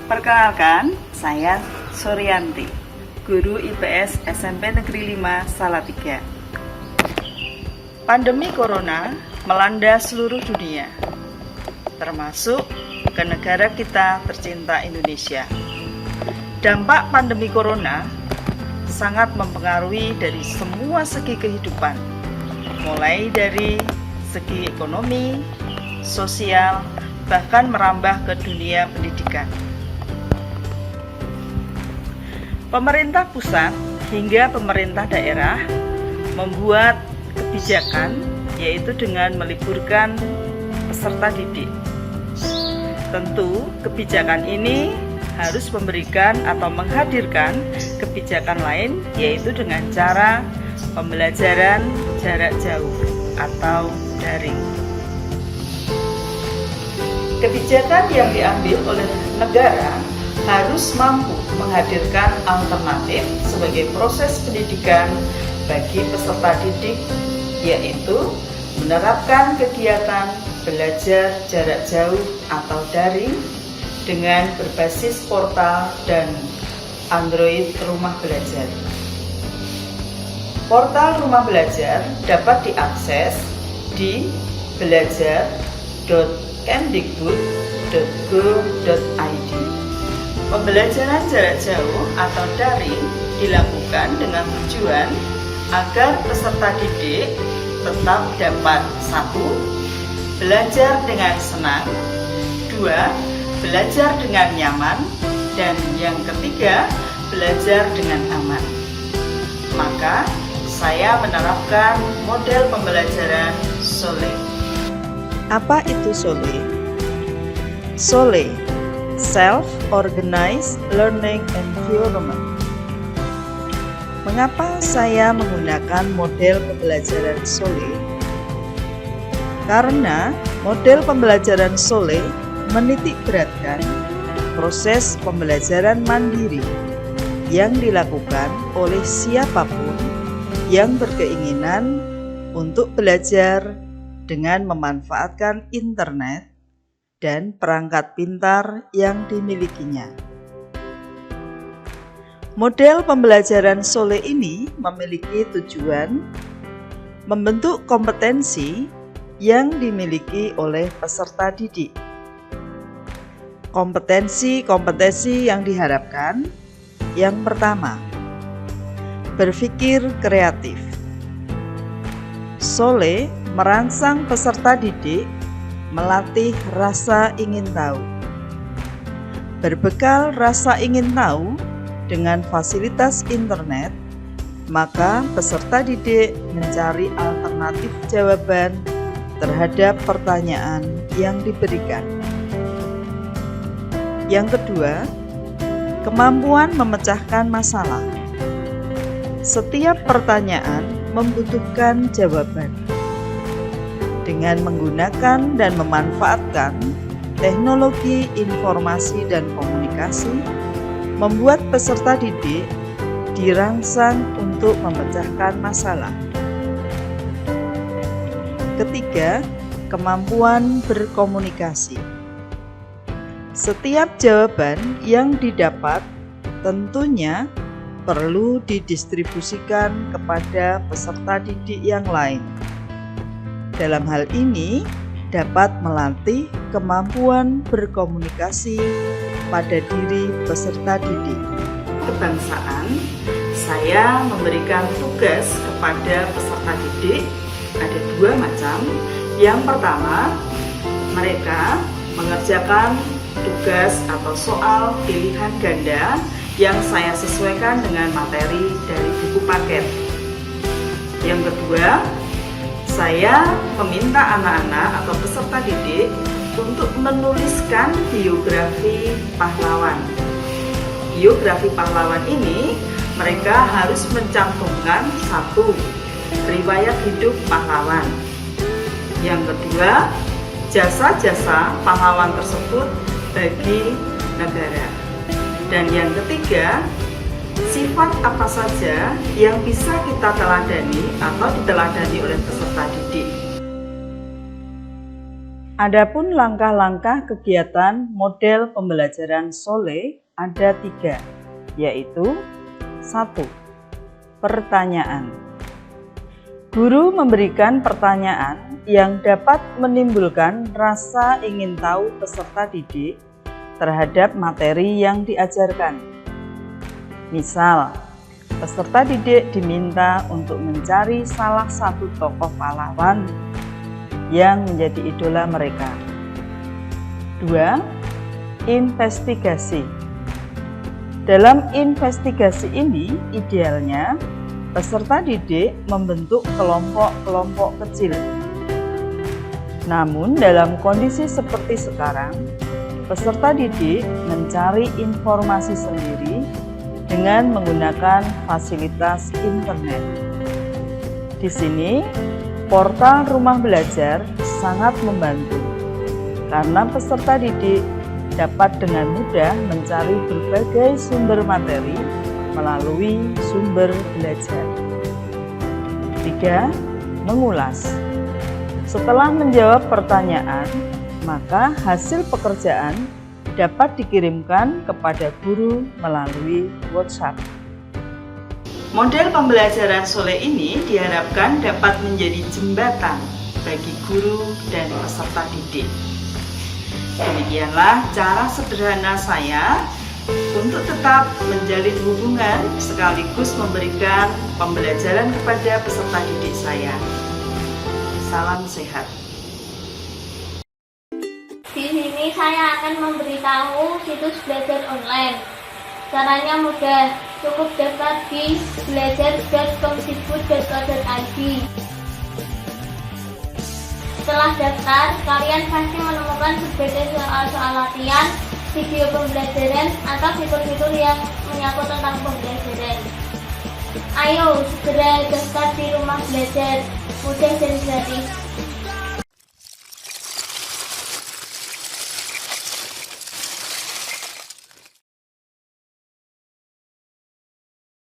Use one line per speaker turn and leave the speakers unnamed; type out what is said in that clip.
Perkenalkan, saya Suryanti, guru IPS SMP Negeri 5 Salatiga. Pandemi Corona melanda seluruh dunia, termasuk ke negara kita tercinta Indonesia. Dampak pandemi Corona sangat mempengaruhi dari semua segi kehidupan, mulai dari segi ekonomi, sosial, bahkan merambah ke dunia pendidikan. Pemerintah pusat hingga pemerintah daerah membuat kebijakan, yaitu dengan meliburkan peserta didik. Tentu kebijakan ini harus memberikan atau menghadirkan kebijakan lain, yaitu dengan cara pembelajaran jarak jauh atau daring. Kebijakan yang diambil oleh negara harus mampu menghadirkan alternatif sebagai proses pendidikan bagi peserta didik, yaitu menerapkan kegiatan belajar jarak jauh atau daring dengan berbasis portal dan Android Rumah Belajar. Portal Rumah Belajar dapat diakses di belajar.kemdikbud.go.id. Pembelajaran jarak jauh atau daring dilakukan dengan tujuan agar peserta didik tetap dapat 1. Belajar dengan senang, 2. Belajar dengan nyaman, dan yang ketiga, belajar dengan aman. Maka saya menerapkan model pembelajaran SOLE. Apa itu SOLE? SOLE, Self-Organized Learning Environment. Mengapa saya menggunakan model pembelajaran SOLE? Karena model pembelajaran SOLE menitik beratkan proses pembelajaran mandiri yang dilakukan oleh siapapun yang berkeinginan untuk belajar dengan memanfaatkan internet dan perangkat pintar yang dimilikinya. Model pembelajaran SOLE ini memiliki tujuan membentuk kompetensi yang dimiliki oleh peserta didik. Kompetensi-kompetensi yang diharapkan, yang pertama, berpikir kreatif. SOLE merangsang peserta didik melatih rasa ingin tahu. Berbekal rasa ingin tahu dengan fasilitas internet, maka peserta didik mencari alternatif jawaban terhadap pertanyaan yang diberikan. Yang kedua, kemampuan memecahkan masalah. Setiap pertanyaan membutuhkan jawaban. Dengan menggunakan dan memanfaatkan teknologi informasi dan komunikasi, membuat peserta didik dirangsang untuk memecahkan masalah. Ketiga, kemampuan berkomunikasi. Setiap jawaban yang didapat tentunya perlu didistribusikan kepada peserta didik yang lain. Dalam hal ini dapat melatih kemampuan berkomunikasi pada diri peserta didik. Kebangsaan, saya memberikan tugas kepada peserta didik ada 2 macam. Yang pertama, mereka mengerjakan tugas atau soal pilihan ganda yang saya sesuaikan dengan materi dari buku paket. Yang kedua, saya meminta anak-anak atau peserta didik untuk menuliskan biografi pahlawan. Biografi pahlawan ini mereka harus mencantumkan 1. Riwayat hidup pahlawan. Yang kedua, jasa-jasa pahlawan tersebut bagi negara. Dan yang ketiga, sifat apa saja yang bisa kita teladani atau diteladani oleh peserta didik. Adapun langkah-langkah kegiatan model pembelajaran Sole ada 3, yaitu 1. Pertanyaan. Guru memberikan pertanyaan yang dapat menimbulkan rasa ingin tahu peserta didik terhadap materi yang diajarkan. Misal, peserta didik diminta untuk mencari salah satu tokoh pahlawan yang menjadi idola mereka. 2. Investigasi. Dalam investigasi ini, idealnya peserta didik membentuk kelompok-kelompok kecil. Namun, dalam kondisi seperti sekarang, peserta didik mencari informasi sendiri dengan menggunakan fasilitas internet. Di sini, portal Rumah Belajar sangat membantu karena peserta didik dapat dengan mudah mencari berbagai sumber materi melalui sumber belajar. 3. Mengulas. Setelah menjawab pertanyaan, maka hasil pekerjaan dapat dikirimkan kepada guru melalui WhatsApp. Model pembelajaran Sole ini diharapkan dapat menjadi jembatan bagi guru dan peserta didik. Demikianlah cara sederhana saya untuk tetap menjalin hubungan sekaligus memberikan pembelajaran kepada peserta didik saya. Salam sehat.
Di sini saya akan memberitahu situs belajar online. Caranya mudah, cukup daftar di belajar.kemdikbud.go.id. Setelah daftar, kalian pasti menemukan berbagai soal-soal latihan, video pembelajaran, atau fitur-fitur yang menyangkut tentang pembelajaran. Ayo, segera daftar di Rumah Belajar, mudah dan gratis.